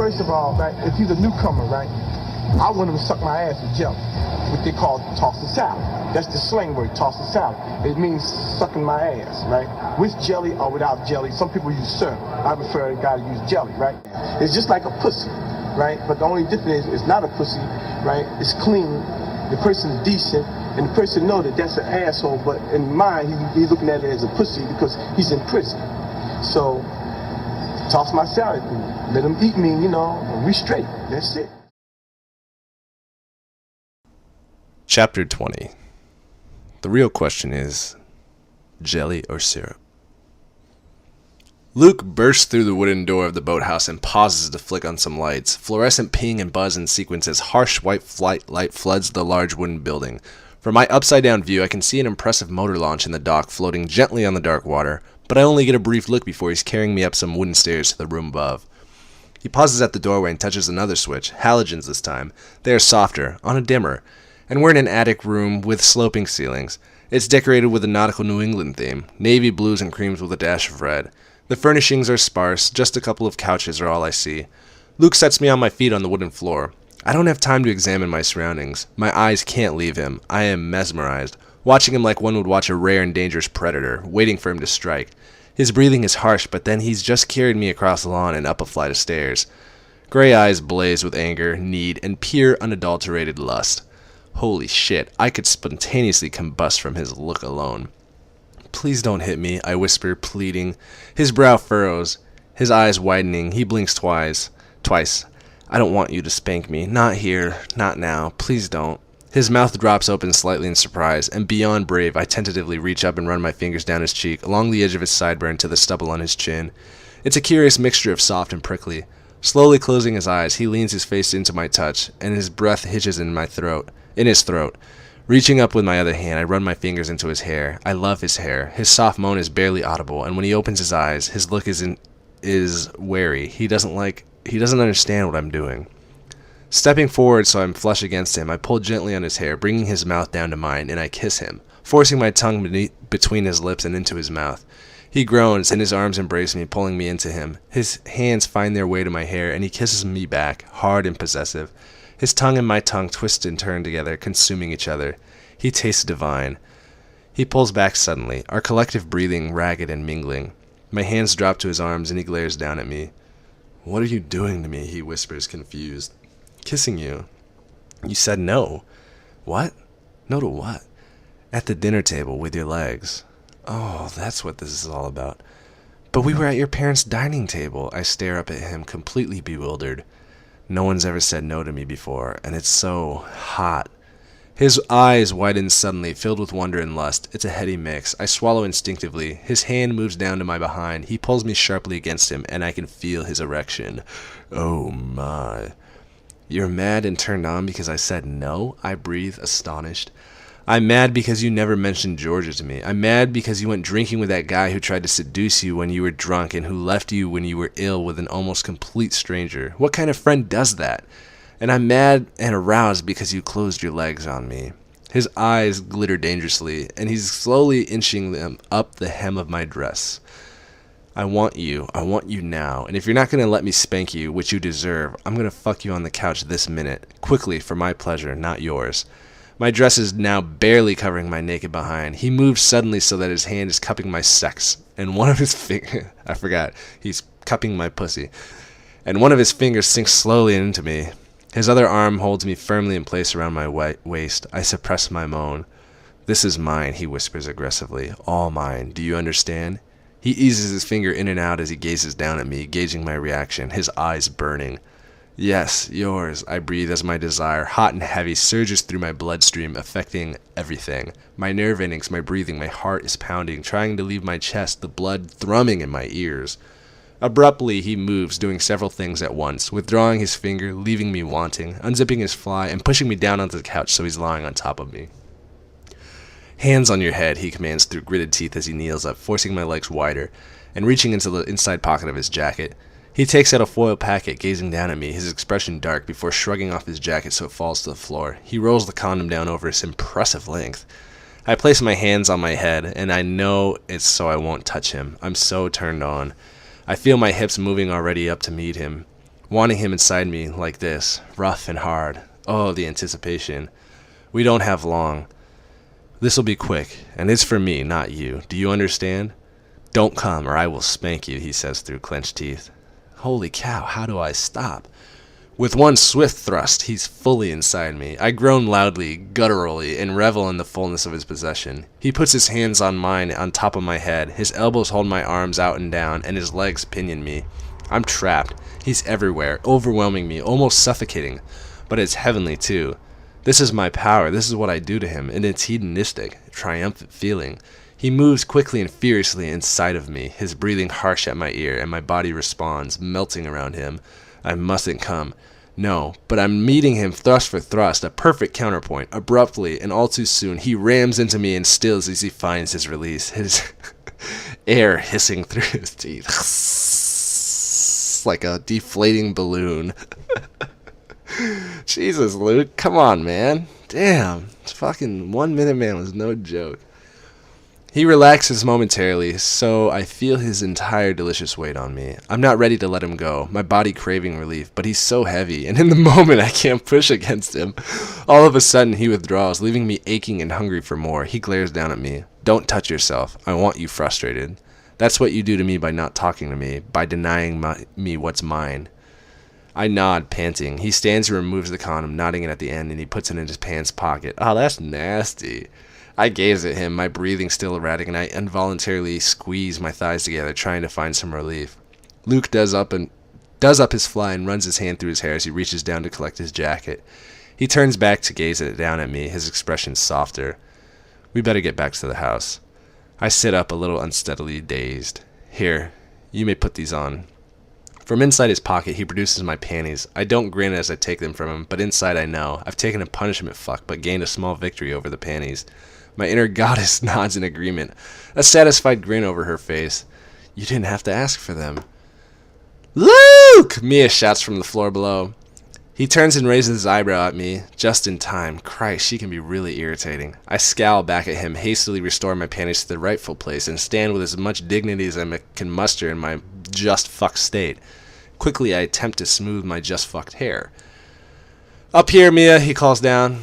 first of all, right, if he's a newcomer, right, I want him to suck my ass with jelly, what they call tossing salad. That's the slang word, tossing salad. It means sucking my ass, right? With jelly or without jelly. Some people use syrup. I prefer a guy to use jelly, right? It's just like a pussy, right? But the only difference is it's not a pussy, right? It's clean. The person's decent, and the person know that that's an asshole, but in mind, he's looking at it as a pussy because he's in prison. So, toss my salad, let him eat me, and we straight. That's it. Chapter 20. The real question is, jelly or syrup? Luke bursts through the wooden door of the boathouse and pauses to flick on some lights. Fluorescent ping and buzz in sequence as harsh white flight light floods the large wooden building. From my upside-down view, I can see an impressive motor launch in the dock floating gently on the dark water, but I only get a brief look before he's carrying me up some wooden stairs to the room above. He pauses at the doorway and touches another switch, halogens this time. They are softer, on a dimmer, and we're in an attic room with sloping ceilings. It's decorated with a nautical New England theme, navy blues and creams with a dash of red. The furnishings are sparse, just a couple of couches are all I see. Luke sets me on my feet on the wooden floor. I don't have time to examine my surroundings. My eyes can't leave him. I am mesmerized, watching him like one would watch a rare and dangerous predator, waiting for him to strike. His breathing is harsh, but then he's just carried me across the lawn and up a flight of stairs. Gray eyes blaze with anger, need, and pure, unadulterated lust. Holy shit, I could spontaneously combust from his look alone. Please don't hit me, I whisper, pleading. His brow furrows, his eyes widening. He blinks twice. I don't want you to spank me. Not here. Not now. Please don't. His mouth drops open slightly in surprise, and beyond brave, I tentatively reach up and run my fingers down his cheek, along the edge of his sideburn to the stubble on his chin. It's a curious mixture of soft and prickly. Slowly closing his eyes, he leans his face into my touch, and his breath hitches in his throat. Reaching up with my other hand, I run my fingers into his hair. I love his hair. His soft moan is barely audible, and when he opens his eyes, his look is wary. He doesn't understand what I'm doing. Stepping forward so I'm flush against him, I pull gently on his hair, bringing his mouth down to mine, and I kiss him, forcing my tongue between his lips and into his mouth. He groans, and his arms embrace me, pulling me into him. His hands find their way to my hair, and he kisses me back, hard and possessive. His tongue and my tongue twist and turn together, consuming each other. He tastes divine. He pulls back suddenly, our collective breathing ragged and mingling. My hands drop to his arms, and he glares down at me. "What are you doing to me?" he whispers, confused. "Kissing you." "You said no." "What? No to what?" "At the dinner table with your legs." "Oh, that's what this is all about." "But we were at your parents' dining table." I stare up at him, completely bewildered. No one's ever said no to me before, and it's so hot. His eyes widen suddenly, filled with wonder and lust. It's a heady mix. I swallow instinctively. His hand moves down to my behind. He pulls me sharply against him, and I can feel his erection. Oh my. "You're mad and turned on because I said no?" I breathe, astonished. "I'm mad because you never mentioned Georgia to me. I'm mad because you went drinking with that guy who tried to seduce you when you were drunk and who left you when you were ill with an almost complete stranger. What kind of friend does that? And I'm mad and aroused because you closed your legs on me." His eyes glitter dangerously, and he's slowly inching them up the hem of my dress. I want you now, and if you're not going to let me spank you, which you deserve, I'm going to fuck you on the couch this minute, quickly for my pleasure, not yours. My dress is now barely covering my naked behind. He moves suddenly so that his hand is cupping my sex, and one of his fingers, I forgot, he's cupping my pussy, and one of his fingers sinks slowly into me. His other arm holds me firmly in place around my waist. I suppress my moan. "This is mine," he whispers aggressively. "All mine. Do you understand?" He eases his finger in and out as he gazes down at me, gauging my reaction, his eyes burning. "Yes, yours," I breathe as my desire, hot and heavy, surges through my bloodstream, affecting everything. My nerve endings, my breathing, my heart is pounding, trying to leave my chest, the blood thrumming in my ears. Abruptly, he moves, doing several things at once, withdrawing his finger, leaving me wanting, unzipping his fly, and pushing me down onto the couch so he's lying on top of me. "Hands on your head," he commands through gritted teeth as he kneels up, forcing my legs wider, and reaching into the inside pocket of his jacket. He takes out a foil packet, gazing down at me, his expression dark, before shrugging off his jacket so it falls to the floor. He rolls the condom down over his impressive length. I place my hands on my head, and I know it's so I won't touch him. I'm so turned on. I feel my hips moving already up to meet him. wanting him inside me like this, rough and hard. Oh, the anticipation. We don't have long. This'll be quick, and it's for me, not you. Do you understand? Don't come, or I will spank you, he says through clenched teeth. Holy cow, how do I stop? With one swift thrust, he's fully inside me. I groan loudly, gutturally, and revel in the fullness of his possession. He puts his hands on mine on top of my head. His elbows hold my arms out and down, and his legs pinion me. I'm trapped. He's everywhere, overwhelming me, almost suffocating. But it's heavenly, too. This is my power. This is what I do to him, and it's hedonistic, triumphant feeling. He moves quickly and furiously inside of me, his breathing harsh at my ear, and my body responds, melting around him. I mustn't come. No, but I'm meeting him thrust for thrust, a perfect counterpoint. Abruptly, and all too soon, he rams into me and stills as he finds his release, his air hissing through his teeth. Like a deflating balloon. Jesus, Luke, come on, man. Damn, fucking 1 Minute Man was no joke. He relaxes momentarily, so I feel his entire delicious weight on me. I'm not ready to let him go, my body craving relief, but he's so heavy, and in the moment I can't push against him. All of a sudden he withdraws, leaving me aching and hungry for more. He glares down at me. Don't touch yourself. I want you frustrated. That's what you do to me by not talking to me, by denying me what's mine. I nod, panting. He stands and removes the condom, nodding it at the end, and he puts it in his pants pocket. Oh, that's nasty. I gaze at him, my breathing still erratic, and I involuntarily squeeze my thighs together, trying to find some relief. Luke does up his fly and runs his hand through his hair as he reaches down to collect his jacket. He turns back to gaze down at me, his expression softer. We better get back to the house. I sit up a little unsteadily, dazed. Here, you may put these on. From inside his pocket, he produces my panties. I don't grin as I take them from him, but inside I know. I've taken a punishment fuck, but gained a small victory over the panties. My inner goddess nods in agreement, a satisfied grin over her face. You didn't have to ask for them. Luke! Mia shouts from the floor below. He turns and raises his eyebrow at me, just in time. Christ, she can be really irritating. I scowl back at him, hastily restore my panties to their rightful place, and stand with as much dignity as I can muster in my just fucked state. Quickly, I attempt to smooth my just fucked hair. Up here, Mia, he calls down.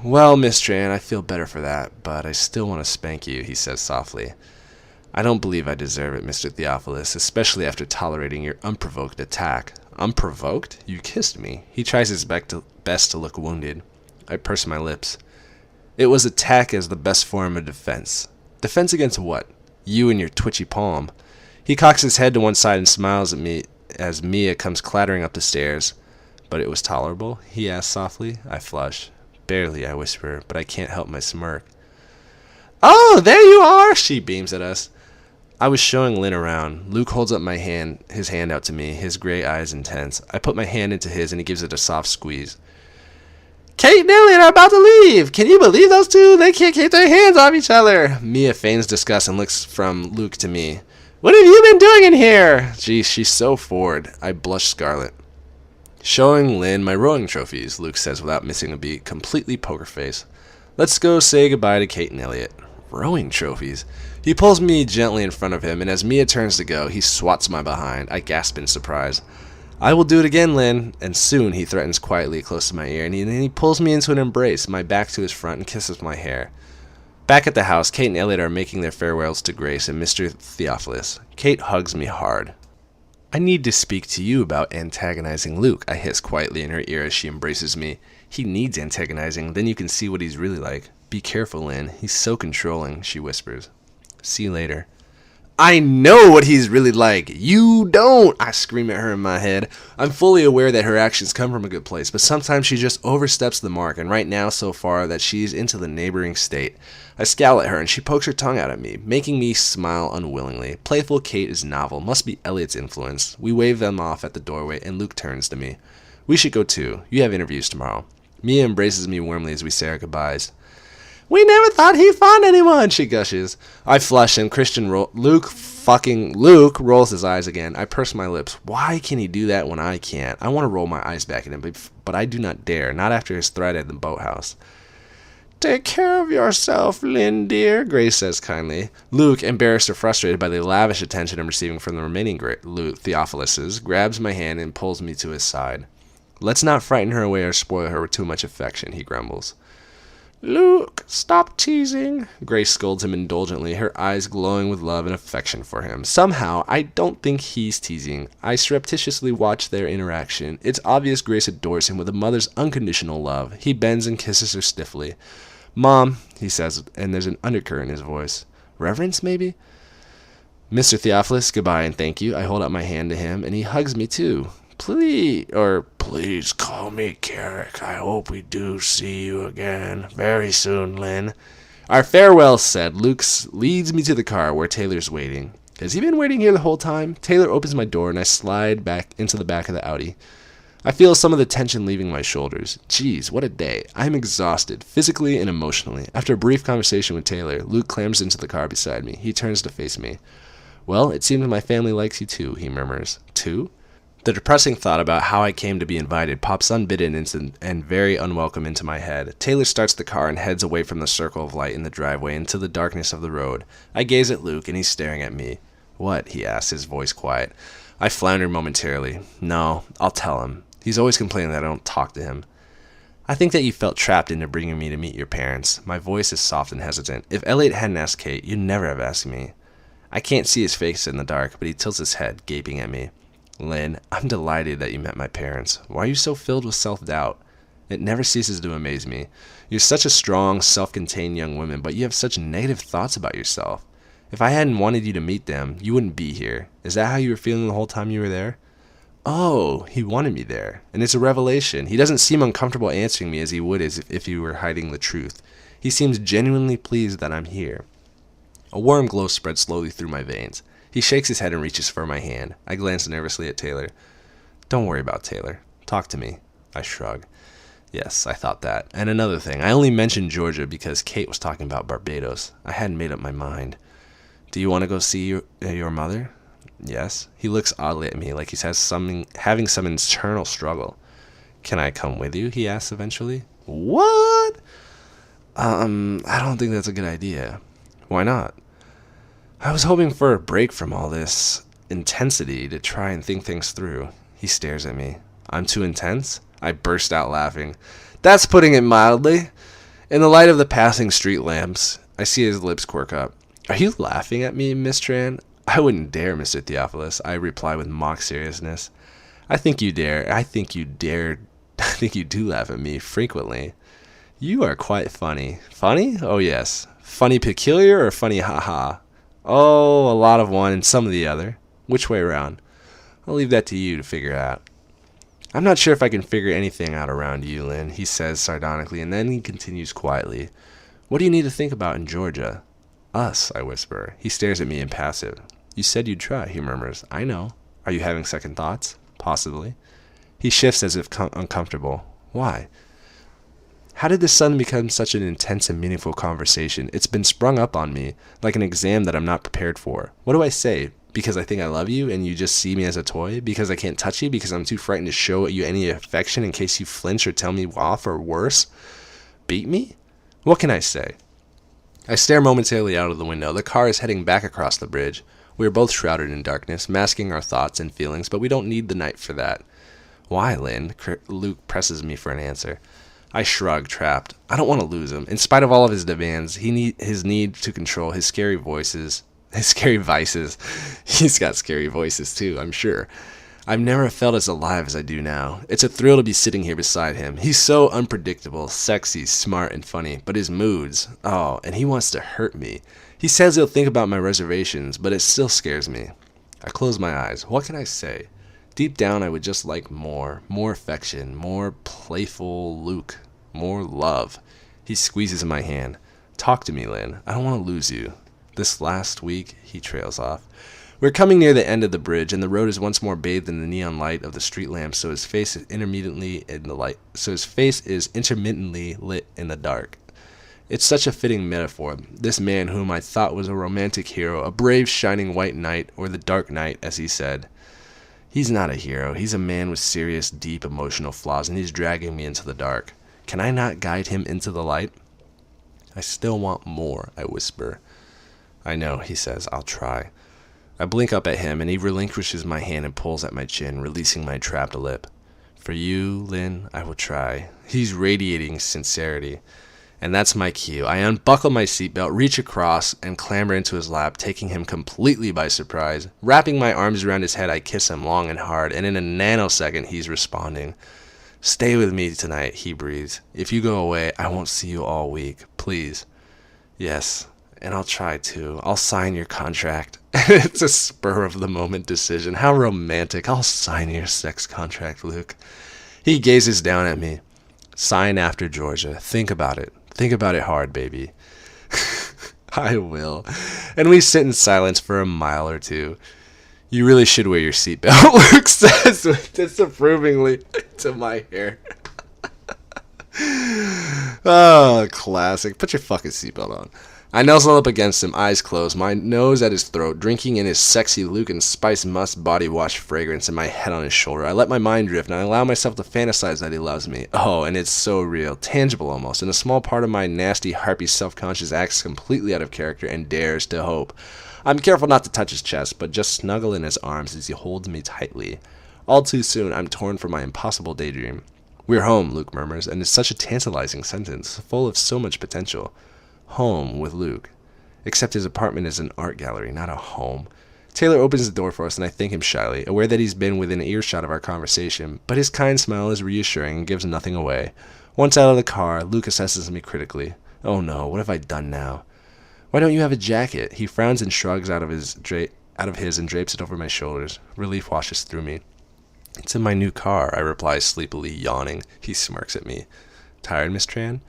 Well, Miss Tran, I feel better for that, but I still want to spank you, he says softly. I don't believe I deserve it, Mr. Theophilus, especially after tolerating your unprovoked attack. Unprovoked? You kissed me. He tries his best to look wounded. I purse my lips. It was attack as the best form of defense. Defense against what? You and your twitchy palm. He cocks his head to one side and smiles at me as Mia comes clattering up the stairs. But it was tolerable? He asks softly. I flush. Barely, I whisper, but I can't help my smirk. Oh, there you are, she beams at us. I was showing Lynn around. Luke holds up his hand out to me, his gray eyes intense. I put my hand into his, and he gives it a soft squeeze. Kate and Elliot are about to leave. Can you believe those two? They can't keep their hands off each other. Mia feigns disgust and looks from Luke to me. What have you been doing in here? Gee, she's so forward. I blush scarlet. Showing Lynn my rowing trophies, Luke says without missing a beat, completely poker face. Let's go say goodbye to Kate and Elliot. Rowing trophies? He pulls me gently in front of him, and as Mia turns to go, he swats my behind. I gasp in surprise. I will do it again, Lynn. And soon he threatens quietly close to my ear, and then he pulls me into an embrace, my back to his front, and kisses my hair. Back at the house, Kate and Elliot are making their farewells to Grace and Mr. Theophilus. Kate hugs me hard. I need to speak to you about antagonizing Luke, I hiss quietly in her ear as she embraces me. He needs antagonizing, then you can see what he's really like. Be careful, Lynn. He's so controlling, she whispers. See you later. I know what he's really like. You don't, I scream at her in my head. I'm fully aware that her actions come from a good place, but sometimes she just oversteps the mark, and right now so far that she's into the neighboring state. I scowl at her, and she pokes her tongue out at me, making me smile unwillingly. Playful Kate is novel, must be Elliot's influence. We wave them off at the doorway, and Luke turns to me. We should go too. You have interviews tomorrow. Mia embraces me warmly as we say our goodbyes. We never thought he'd find anyone, she gushes. I flush and Luke rolls his eyes again. I purse my lips. Why can he do that when I can't? I want to roll my eyes back at him, but I do not dare, not after his threat at the boathouse. Take care of yourself, Lynn, dear, Grace says kindly. Luke, embarrassed or frustrated by the lavish attention I'm receiving from the remaining Theophiluses, grabs my hand and pulls me to his side. Let's not frighten her away or spoil her with too much affection, he grumbles. Luke, stop teasing, Grace scolds him indulgently, her eyes glowing with love and affection for him. Somehow, I don't think he's teasing. I surreptitiously watch their interaction. It's obvious Grace adores him with a mother's unconditional love. He bends and kisses her stiffly. Mom, he says, and there's an undercurrent in his voice. Reverence, maybe? Mr. Theophilus, goodbye and thank you. I hold out my hand to him, and he hugs me too. Please call me Carrick. I hope we do see you again very soon, Lynn. Our farewells said, Luke leads me to the car where Taylor's waiting. Has he been waiting here the whole time? Taylor opens my door, and I slide back into the back of the Audi. I feel some of the tension leaving my shoulders. Geez, what a day. I'm exhausted, physically and emotionally. After a brief conversation with Taylor, Luke clambers into the car beside me. He turns to face me. Well, it seems my family likes you too, he murmurs. Too? The depressing thought about how I came to be invited pops unbidden and very unwelcome into my head. Taylor starts the car and heads away from the circle of light in the driveway into the darkness of the road. I gaze at Luke, and he's staring at me. What? He asks, his voice quiet. I flounder momentarily. No, I'll tell him. He's always complaining that I don't talk to him. I think that you felt trapped into bringing me to meet your parents. My voice is soft and hesitant. If Elliot hadn't asked Kate, you'd never have asked me. I can't see his face in the dark, but he tilts his head, gaping at me. Lynn, I'm delighted that you met my parents. Why are you so filled with self-doubt? It never ceases to amaze me. You're such a strong, self-contained young woman, but you have such negative thoughts about yourself. If I hadn't wanted you to meet them, you wouldn't be here. Is that how you were feeling the whole time you were there? Oh, he wanted me there. And it's a revelation. He doesn't seem uncomfortable answering me as he would if he were hiding the truth. He seems genuinely pleased that I'm here. A warm glow spreads slowly through my veins. He shakes his head and reaches for my hand. I glance nervously at Taylor. Don't worry about Taylor. Talk to me. I shrug. Yes, I thought that. And another thing, I only mentioned Georgia because Kate was talking about Barbados. I hadn't made up my mind. Do you want to go see your mother? Yes. He looks oddly at me, like he's having some internal struggle. Can I come with you? He asks eventually. What? I don't think that's a good idea. Why not? I was hoping for a break from all this intensity to try and think things through. He stares at me. I'm too intense? I burst out laughing. That's putting it mildly. In the light of the passing street lamps, I see his lips quirk up. Are you laughing at me, Miss Tran? I wouldn't dare, Mr. Theophilus, I reply with mock seriousness. I think you dare. I think you do laugh at me frequently. You are quite funny. Funny? Oh, yes. Funny peculiar or funny ha-ha? Oh, a lot of one and some of the other. Which way around? I'll leave that to you to figure out. I'm not sure if I can figure anything out around you, Lynn, he says sardonically, and then he continues quietly. What do you need to think about in Georgia? Us, I whisper. He stares at me impassive. You said you'd try, he murmurs. I know. Are you having second thoughts? Possibly. He shifts as if uncomfortable. Why? How did this suddenly become such an intense and meaningful conversation? It's been sprung up on me, like an exam that I'm not prepared for. What do I say? Because I think I love you and you just see me as a toy? Because I can't touch you? Because I'm too frightened to show you any affection in case you flinch or tell me off or worse? Beat me? What can I say? I stare momentarily out of the window. The car is heading back across the bridge. We are both shrouded in darkness, masking our thoughts and feelings, but we don't need the night for that. Why, Lynn? Luke presses me for an answer. I shrug, trapped. I don't want to lose him. In spite of all of his demands, his need to control his scary vices. He's got scary voices too, I'm sure. I've never felt as alive as I do now. It's a thrill to be sitting here beside him. He's so unpredictable, sexy, smart, and funny, but his moods, oh, and he wants to hurt me. He says he'll think about my reservations, but it still scares me. I close my eyes. What can I say? Deep down, I would just like more affection, more playful Luke, more love. He squeezes my hand. Talk to me, Lynn. I don't want to lose you. This last week, he trails off. We're coming near the end of the bridge, and the road is once more bathed in the neon light of the street lamps, so his face is intermittently lit in the dark. It's such a fitting metaphor. This man whom I thought was a romantic hero, a brave shining white knight, or the dark knight, as he said. He's not a hero. He's a man with serious, deep emotional flaws, and he's dragging me into the dark. Can I not guide him into the light? I still want more, I whisper. I know, he says. I'll try. I blink up at him, and he relinquishes my hand and pulls at my chin, releasing my trapped lip. For you, Lynn, I will try. He's radiating sincerity. And that's my cue. I unbuckle my seatbelt, reach across, and clamber into his lap, taking him completely by surprise. Wrapping my arms around his head, I kiss him long and hard, and in a nanosecond, he's responding. Stay with me tonight, he breathes. If you go away, I won't see you all week. Please. Yes, and I'll try to. I'll sign your contract. It's a spur-of-the-moment decision. How romantic. I'll sign your sex contract, Luke. He gazes down at me. Sign after Georgia. Think about it. Think about it hard, baby. I will. And we sit in silence for a mile or two. You really should wear your seatbelt, Luke says disapprovingly to my hair. Oh, classic. Put your fucking seatbelt on. I nuzzle up against him, eyes closed, my nose at his throat, drinking in his sexy Luke and Spice Must body wash fragrance and my head on his shoulder. I let my mind drift, and I allow myself to fantasize that he loves me. Oh, and it's so real, tangible almost, and a small part of my nasty, harpy self-conscious acts completely out of character and dares to hope. I'm careful not to touch his chest, but just snuggle in his arms as he holds me tightly. All too soon, I'm torn from my impossible daydream. We're home, Luke murmurs, and it's such a tantalizing sentence, full of so much potential. Home with Luke. Except his apartment is an art gallery, not a home. Taylor opens the door for us, and I thank him shyly, aware that he's been within earshot of our conversation, but his kind smile is reassuring and gives nothing away. Once out of the car, Luke assesses me critically. Oh no, what have I done now? Why don't you have a jacket? He frowns and shrugs out of his and drapes it over my shoulders. Relief washes through me. It's in my new car, I reply sleepily, yawning. He smirks at me. Tired, Miss Tran?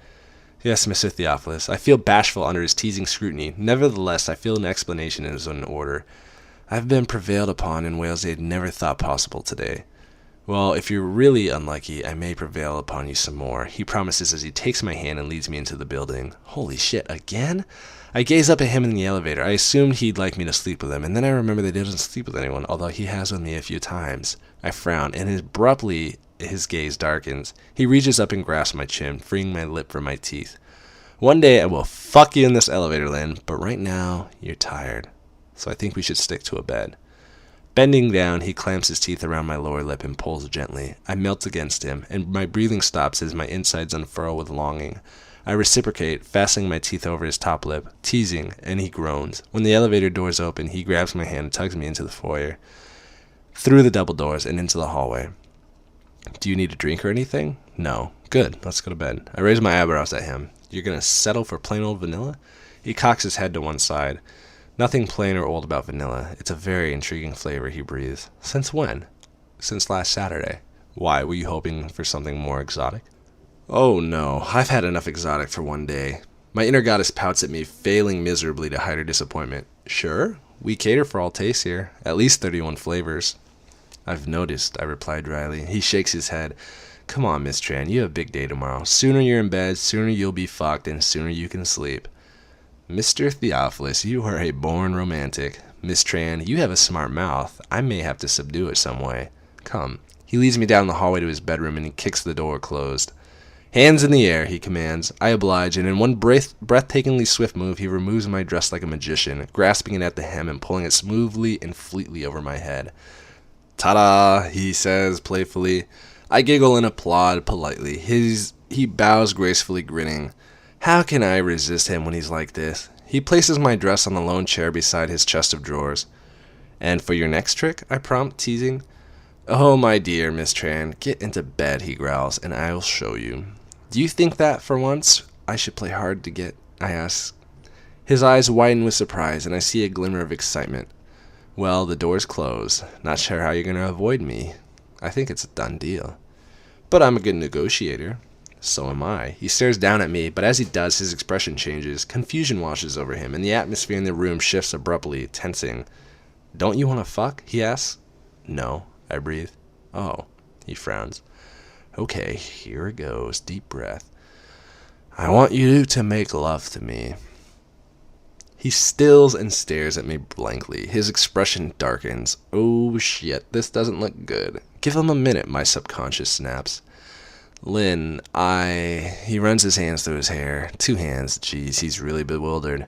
Yes, Mr. Theophilus. I feel bashful under his teasing scrutiny. Nevertheless, I feel an explanation is in order. I've been prevailed upon in ways they'd never thought possible today. Well, if you're really unlucky, I may prevail upon you some more, he promises as he takes my hand and leads me into the building. Holy shit, again? I gaze up at him in the elevator. I assumed he'd like me to sleep with him, and then I remember that he doesn't sleep with anyone, although he has with me a few times. I frown, and abruptly his gaze darkens. He reaches up and grasps my chin, freeing my lip from my teeth. One day I will fuck you in this elevator, Lynn, but right now you're tired, so I think we should stick to a bed. Bending down, he clamps his teeth around my lower lip and pulls gently. I melt against him, and my breathing stops as my insides unfurl with longing. I reciprocate, fastening my teeth over his top lip, teasing, and he groans. When the elevator doors open, he grabs my hand and tugs me into the foyer, through the double doors, and into the hallway. Do you need a drink or anything? No. Good. Let's go to bed. I raise my eyebrows at him. You're going to settle for plain old vanilla? He cocks his head to one side. Nothing plain or old about vanilla. It's a very intriguing flavor, he breathes. Since when? Since last Saturday. Why, were you hoping for something more exotic? Oh no, I've had enough exotic for one day. My inner goddess pouts at me, failing miserably to hide her disappointment. Sure, we cater for all tastes here. At least 31 flavors. I've noticed, I reply dryly. He shakes his head. Come on, Miss Tran, you have a big day tomorrow. Sooner you're in bed, sooner you'll be fucked, and sooner you can sleep. Mr. Theophilus, you are a born romantic. Miss Tran, you have a smart mouth. I may have to subdue it some way. Come. He leads me down the hallway to his bedroom, and he kicks the door closed. Hands in the air, he commands. I oblige, and in one breathtakingly swift move, he removes my dress like a magician, grasping it at the hem and pulling it smoothly and fleetly over my head. Ta-da, he says playfully. I giggle and applaud politely. He bows gracefully, grinning. How can I resist him when he's like this? He places my dress on the lone chair beside his chest of drawers. And for your next trick, I prompt, teasing. Oh, my dear Miss Tran, get into bed, he growls, and I'll show you. Do you think that, for once, I should play hard to get? I ask. His eyes widen with surprise, and I see a glimmer of excitement. Well, the door's closed. Not sure how you're going to avoid me. I think it's a done deal. But I'm a good negotiator. So am I. He stares down at me, but as he does, his expression changes. Confusion washes over him, and the atmosphere in the room shifts abruptly, tensing. Don't you want to fuck? He asks. No, I breathe. Oh, he frowns. Okay, here it goes. Deep breath. I want you to make love to me. He stills and stares at me blankly. His expression darkens. Oh shit, this doesn't look good. Give him a minute, my subconscious snaps. Lynn, He runs his hands through his hair. 2 hands. Jeez, he's really bewildered.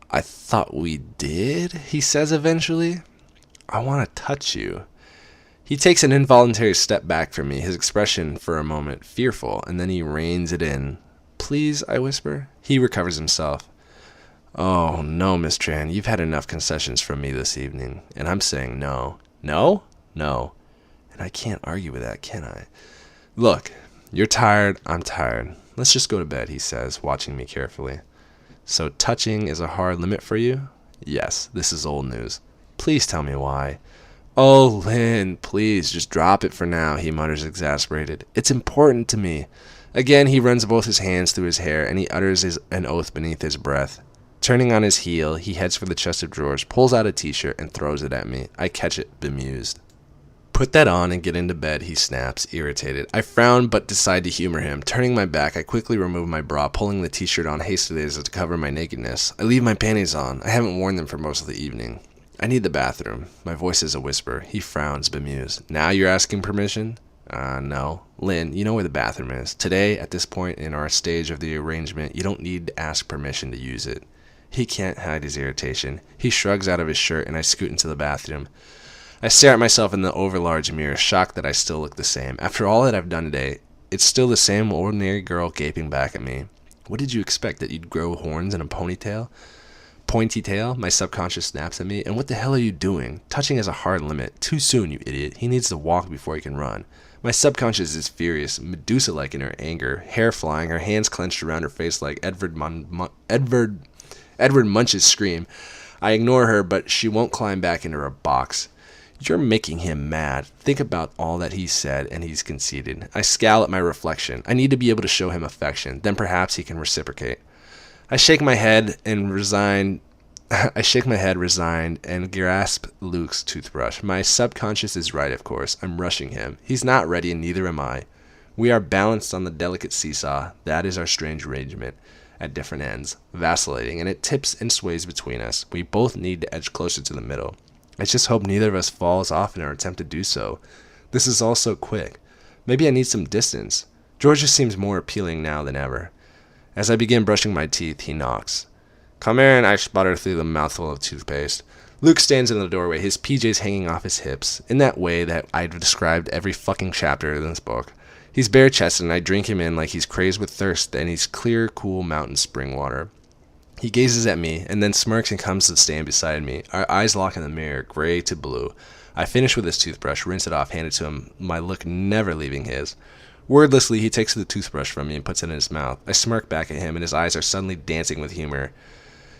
I thought we did, he says eventually. I want to touch you. He takes an involuntary step back from me, his expression for a moment fearful, and then he reins it in. Please, I whisper. He recovers himself. Oh, no, Miss Tran, you've had enough concessions from me this evening. And I'm saying no. No? No. And I can't argue with that, can I? Look, you're tired, I'm tired. Let's just go to bed, he says, watching me carefully. So touching is a hard limit for you? Yes, this is old news. Please tell me why. Oh, Lynn, please, just drop it for now, he mutters, exasperated. It's important to me. Again, he runs both his hands through his hair, and he utters an oath beneath his breath. Turning on his heel, he heads for the chest of drawers, pulls out a t-shirt, and throws it at me. I catch it, bemused. Put that on and get into bed, he snaps, irritated. I frown but decide to humor him. Turning my back, I quickly remove my bra, pulling the t-shirt on hastily as if to cover my nakedness. I leave my panties on. I haven't worn them for most of the evening. I need the bathroom. My voice is a whisper. He frowns, bemused. Now you're asking permission? No. Lynn, you know where the bathroom is. Today, at this point in our stage of the arrangement, you don't need to ask permission to use it. He can't hide his irritation. He shrugs out of his shirt, and I scoot into the bathroom. I stare at myself in the overlarge mirror, shocked that I still look the same. After all that I've done today, it's still the same ordinary girl gaping back at me. What did you expect, that you'd grow horns and a ponytail? Pointy tail? My subconscious snaps at me. And what the hell are you doing? Touching is a hard limit. Too soon, you idiot. He needs to walk before he can run. My subconscious is furious, Medusa-like in her anger, hair flying, her hands clenched around her face like Edward Munch's scream. I ignore her, but she won't climb back into her box. You're making him mad. Think about all that he said, and he's conceded. I scowl at my reflection. I need to be able to show him affection. Then perhaps he can reciprocate. I shake my head, resigned, and grasp Luke's toothbrush. My subconscious is right, of course. I'm rushing him. He's not ready, and neither am I. We are balanced on the delicate seesaw. That is our strange arrangement. At different ends, vacillating, and it tips and sways between us. We both need to edge closer to the middle. I just hope neither of us falls off in our attempt to do so. This is all so quick. Maybe I need some distance. Georgia seems more appealing now than ever. As I begin brushing my teeth, he knocks. Come in, I sputter through the mouthful of toothpaste. Luke stands in the doorway, his PJs hanging off his hips, in that way that I've described every fucking chapter in this book. He's bare-chested, and I drink him in like he's crazed with thirst, and he's clear, cool mountain spring water. He gazes at me, and then smirks and comes to stand beside me. Our eyes lock in the mirror, gray to blue. I finish with his toothbrush, rinse it off, hand it to him, my look never leaving his. Wordlessly, he takes the toothbrush from me and puts it in his mouth. I smirk back at him, and his eyes are suddenly dancing with humor.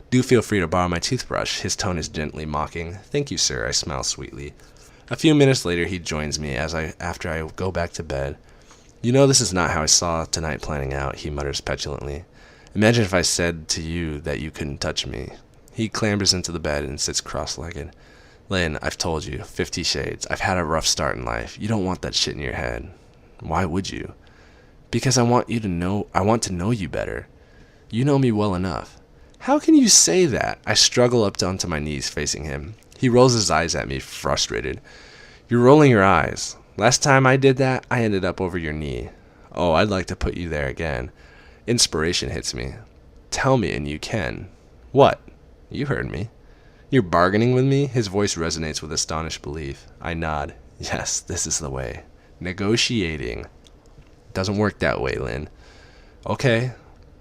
Do feel free to borrow my toothbrush. His tone is gently mocking. Thank you, sir, I smile sweetly. A few minutes later, he joins me after I go back to bed. You know this is not how I saw tonight planning out, he mutters petulantly. Imagine if I said to you that you couldn't touch me. He clambers into the bed and sits cross-legged. Lynn, I've told you, 50 Shades. I've had a rough start in life. You don't want that shit in your head. Why would you? Because I want to know you better. You know me well enough. How can you say that? I struggle up onto my knees facing him. He rolls his eyes at me, frustrated. You're rolling your eyes. Last time I did that, I ended up over your knee. Oh, I'd like to put you there again. Inspiration hits me. Tell me and you can. What? You heard me. You're bargaining with me? His voice resonates with astonished belief. I nod. Yes, this is the way. Negotiating. Doesn't work that way, Lynn. Okay,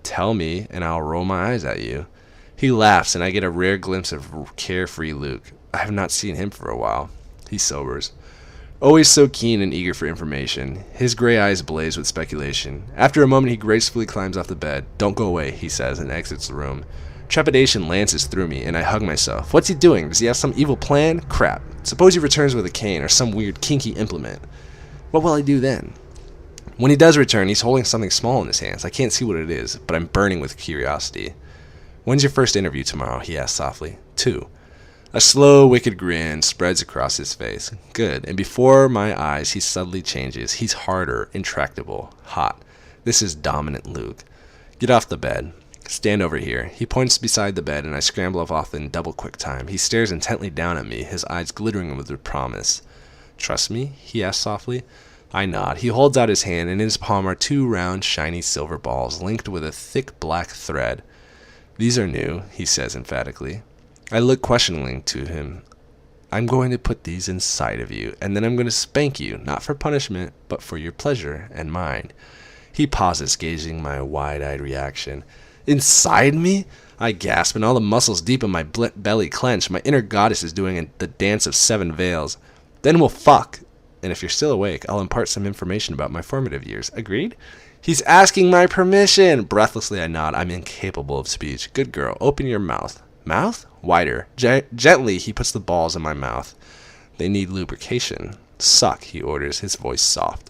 tell me and I'll roll my eyes at you. He laughs and I get a rare glimpse of carefree Luke. I have not seen him for a while. He sobers. Always so keen and eager for information. His gray eyes blaze with speculation. After a moment, he gracefully climbs off the bed. Don't go away, he says, and exits the room. Trepidation lances through me, and I hug myself. What's he doing? Does he have some evil plan? Crap. Suppose he returns with a cane or some weird kinky implement. What will I do then? When he does return, he's holding something small in his hands. I can't see what it is, but I'm burning with curiosity. When's your first interview tomorrow? He asks softly. 2. A slow, wicked grin spreads across his face. Good. And before my eyes, he subtly changes. He's harder, intractable, hot. This is dominant Luke. Get off the bed. Stand over here. He points beside the bed, and I scramble up off in double quick time. He stares intently down at me, his eyes glittering with promise. Trust me? He asks softly. I nod. He holds out his hand, and in his palm are 2 round, shiny silver balls linked with a thick black thread. These are new, he says emphatically. I look questioningly to him. I'm going to put these inside of you, and then I'm going to spank you, not for punishment, but for your pleasure and mine. He pauses, gauging my wide-eyed reaction. Inside me? I gasp, and all the muscles deep in my belly clench. My inner goddess is doing the dance of 7 veils. Then we'll fuck. And if you're still awake, I'll impart some information about my formative years. Agreed? He's asking my permission. Breathlessly, I nod. I'm incapable of speech. Good girl. Open your mouth. Mouth? Wider. Gently, he puts the balls in my mouth. They need lubrication. Suck, he orders, his voice soft.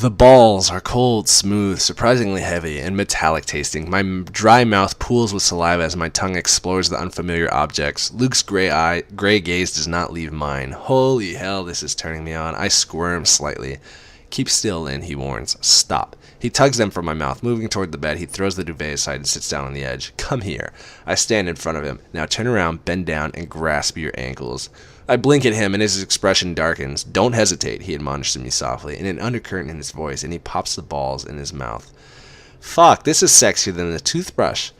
The balls are cold, smooth, surprisingly heavy, and metallic tasting. My dry mouth pools with saliva as my tongue explores the unfamiliar objects. Luke's gray gaze does not leave mine. Holy hell, this is turning me on. I squirm slightly. Keep still, Lynn, he warns. Stop. He tugs them from my mouth. Moving toward the bed, he throws the duvet aside and sits down on the edge. Come here. I stand in front of him. Now turn around, bend down, and grasp your ankles. I blink at him, and his expression darkens. Don't hesitate, he admonishes me softly, in an undercurrent in his voice, and he pops the balls in his mouth. Fuck, this is sexier than the toothbrush.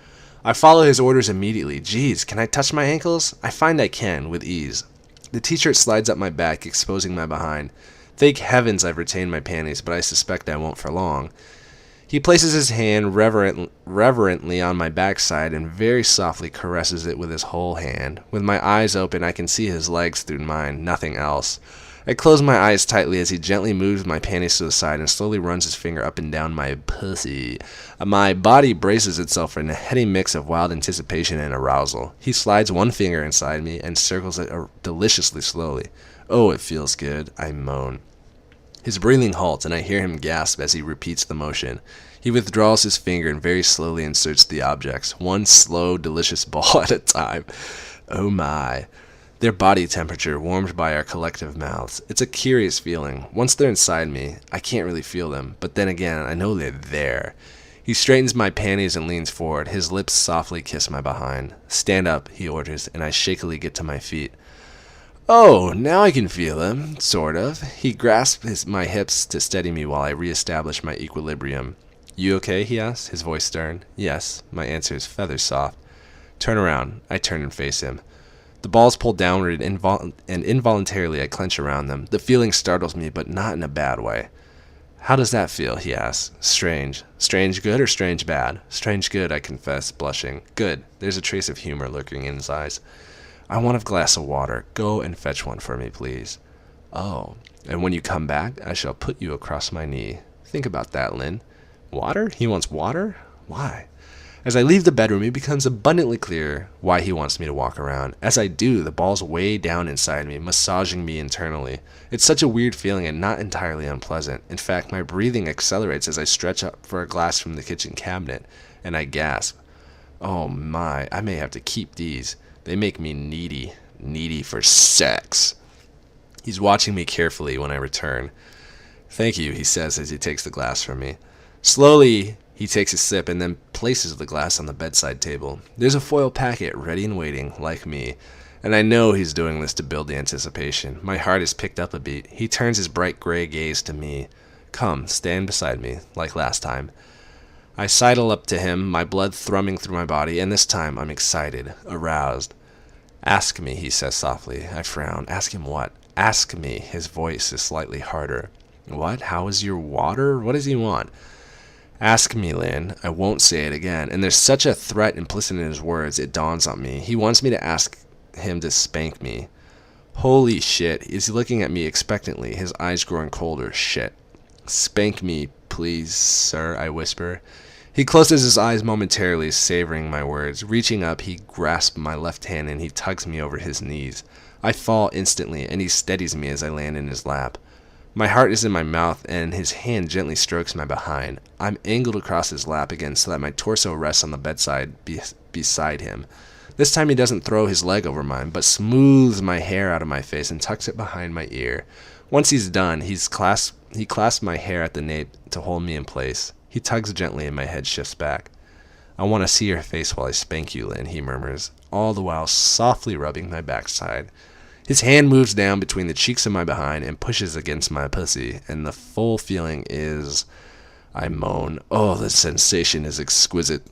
I follow his orders immediately. Geez, can I touch my ankles? I find I can, with ease. The t-shirt slides up my back, exposing my behind. Thank heavens I've retained my panties, but I suspect I won't for long. He places his hand reverently on my backside and very softly caresses it with his whole hand. With my eyes open, I can see his legs through mine, nothing else. I close my eyes tightly as he gently moves my panties to the side and slowly runs his finger up and down my pussy. My body braces itself in a heady mix of wild anticipation and arousal. He slides one finger inside me and circles it deliciously slowly. Oh, it feels good, I moan. His breathing halts, and I hear him gasp as he repeats the motion. He withdraws his finger and very slowly inserts the objects, one slow, delicious ball at a time. Oh my. Their body temperature warmed by our collective mouths. It's a curious feeling. Once they're inside me, I can't really feel them, but then again, I know they're there. He straightens my panties and leans forward. His lips softly kiss my behind. Stand up, he orders, and I shakily get to my feet. Oh, now I can feel him, sort of. He grasps my hips to steady me while I reestablish my equilibrium. You okay, he asks, his voice stern. Yes, my answer is feather soft. Turn around. I turn and face him. The balls pull downward and involuntarily I clench around them. The feeling startles me, but not in a bad way. How does that feel, he asks. Strange. Strange good or strange bad? Strange good, I confess, blushing. Good. There's a trace of humor lurking in his eyes. I want a glass of water. Go and fetch one for me, please. Oh, and when you come back, I shall put you across my knee. Think about that, Lynn. Water? He wants water? Why? As I leave the bedroom, it becomes abundantly clear why he wants me to walk around. As I do, the balls weigh down inside me, massaging me internally. It's such a weird feeling and not entirely unpleasant. In fact, my breathing accelerates as I stretch up for a glass from the kitchen cabinet, and I gasp. Oh my, I may have to keep these. They make me needy for sex. He's watching me carefully when I return. Thank you, he says as he takes the glass from me. Slowly, he takes a sip and then places the glass on the bedside table. There's a foil packet ready and waiting, like me, and I know he's doing this to build the anticipation. My heart is picked up a beat. He turns his bright gray gaze to me. Come, stand beside me, like last time. I sidle up to him, my blood thrumming through my body, and this time I'm excited, aroused. Ask me, he says softly. I frown. Ask him what? Ask me. His voice is slightly harder. What? How is your water? What does he want? Ask me, Lynn. I won't say it again. And there's such a threat implicit in his words, it dawns on me. He wants me to ask him to spank me. Holy shit. He's looking at me expectantly, his eyes growing colder. Shit. Spank me, please, sir, I whisper. He closes his eyes momentarily, savoring my words. Reaching up, he grasps my left hand and he tugs me over his knees. I fall instantly, and he steadies me as I land in his lap. My heart is in my mouth, and his hand gently strokes my behind. I'm angled across his lap again so that my torso rests on the bedside beside him. This time he doesn't throw his leg over mine, but smooths my hair out of my face and tucks it behind my ear. Once he's done, he clasps my hair at the nape to hold me in place. He tugs gently and my head shifts back. I want to see your face while I spank you, Lynn, he murmurs, all the while softly rubbing my backside. His hand moves down between the cheeks of my behind and pushes against my pussy, and the full feeling is... I moan. Oh, the sensation is exquisite.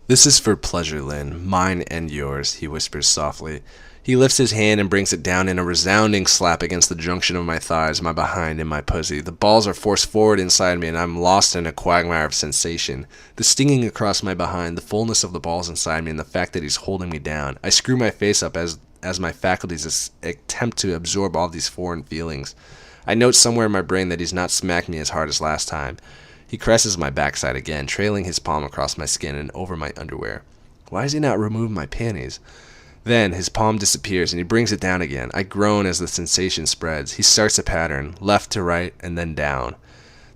This is for pleasure, Lynn, mine and yours, he whispers softly. He lifts his hand and brings it down in a resounding slap against the junction of my thighs, my behind, and my pussy. The balls are forced forward inside me, and I'm lost in a quagmire of sensation. The stinging across my behind, the fullness of the balls inside me, and the fact that he's holding me down. I screw my face up as my faculties attempt to absorb all these foreign feelings. I note somewhere in my brain that he's not smacked me as hard as last time. He caresses my backside again, trailing his palm across my skin and over my underwear. Why has he not removed my panties? Then his palm disappears and he brings it down again. I groan as the sensation spreads. He starts a pattern, left to right and then down.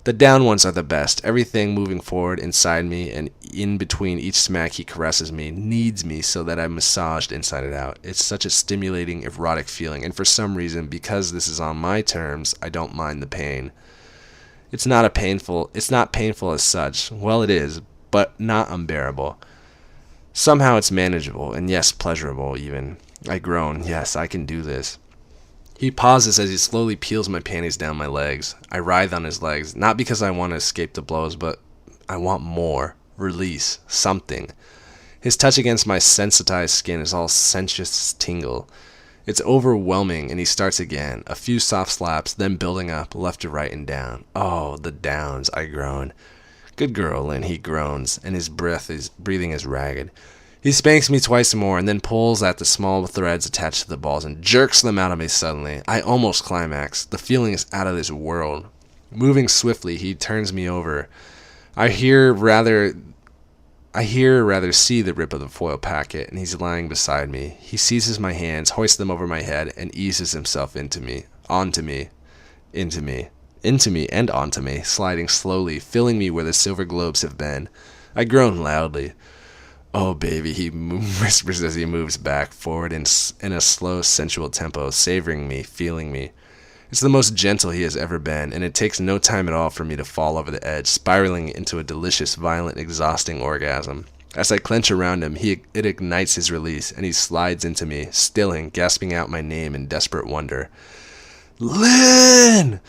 The down ones are the best, everything moving forward inside me, and in between each smack he caresses me, kneads me so that I'm massaged inside and out. It's such a stimulating, erotic feeling, and for some reason, because this is on my terms, I don't mind the pain. It's not painful as such. Well, it is, but not unbearable. Somehow it's manageable, and yes, pleasurable even. I groan. Yes, I can do this. He pauses as he slowly peels my panties down my legs. I writhe on his legs, not because I want to escape the blows, but I want more. Release. Something. His touch against my sensitized skin is all sensuous tingle. It's overwhelming, and he starts again. A few soft slaps, then building up, left to right and down. Oh, the downs, I groan. Good girl, Lynn, he groans, and his breathing is ragged. He spanks me twice more, and then pulls at the small threads attached to the balls and jerks them out of me suddenly. I almost climax. The feeling is out of this world. Moving swiftly, he turns me over. I hear rather see the rip of the foil packet, and he's lying beside me. He seizes my hands, hoists them over my head, and eases himself into me, onto me, into me, and onto me, sliding slowly, filling me where the silver globes have been. I groan loudly. Oh, baby, he whispers as he moves back, forward in a slow, sensual tempo, savoring me, feeling me. It's the most gentle he has ever been, and it takes no time at all for me to fall over the edge, spiraling into a delicious, violent, exhausting orgasm. As I clench around him, it ignites his release, and he slides into me, stilling, gasping out my name in desperate wonder. Lynn!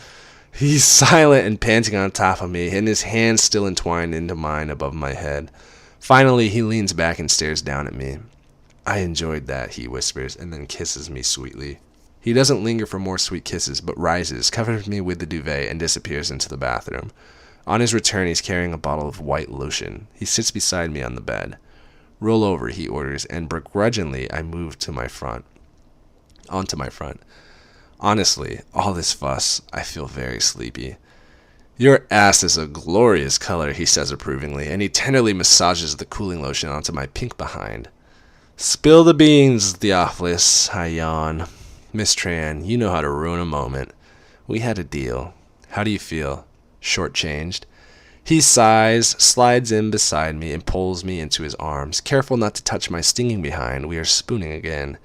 He's silent and panting on top of me, and his hands still entwined into mine above my head. Finally, he leans back and stares down at me. I enjoyed that, he whispers, and then kisses me sweetly. He doesn't linger for more sweet kisses, but rises, covers me with the duvet, and disappears into the bathroom. On his return, he's carrying a bottle of white lotion. He sits beside me on the bed. Roll over, he orders, and begrudgingly I move onto my front. Honestly, all this fuss, I feel very sleepy. Your ass is a glorious color, he says approvingly, and he tenderly massages the cooling lotion onto my pink behind. Spill the beans, Theophilus, I yawn. Miss Tran, you know how to ruin a moment. We had a deal. How do you feel? Shortchanged? He sighs, slides in beside me, and pulls me into his arms. Careful not to touch my stinging behind, we are spooning again.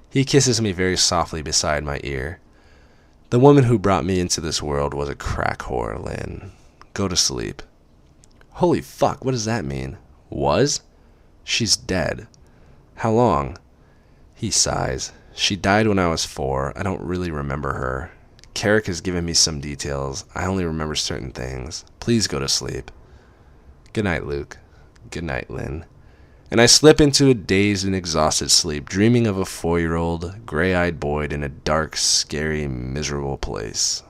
He kisses me very softly beside my ear. The woman who brought me into this world was a crack whore, Lynn. Go to sleep. Holy fuck, what does that mean? Was? She's dead. How long? He sighs. She died when I was 4. I don't really remember her. Carrick has given me some details. I only remember certain things. Please go to sleep. Good night, Luke. Good night, Lynn. And I slip into a dazed and exhausted sleep, dreaming of a 4-year-old, gray-eyed Boyd in a dark, scary, miserable place.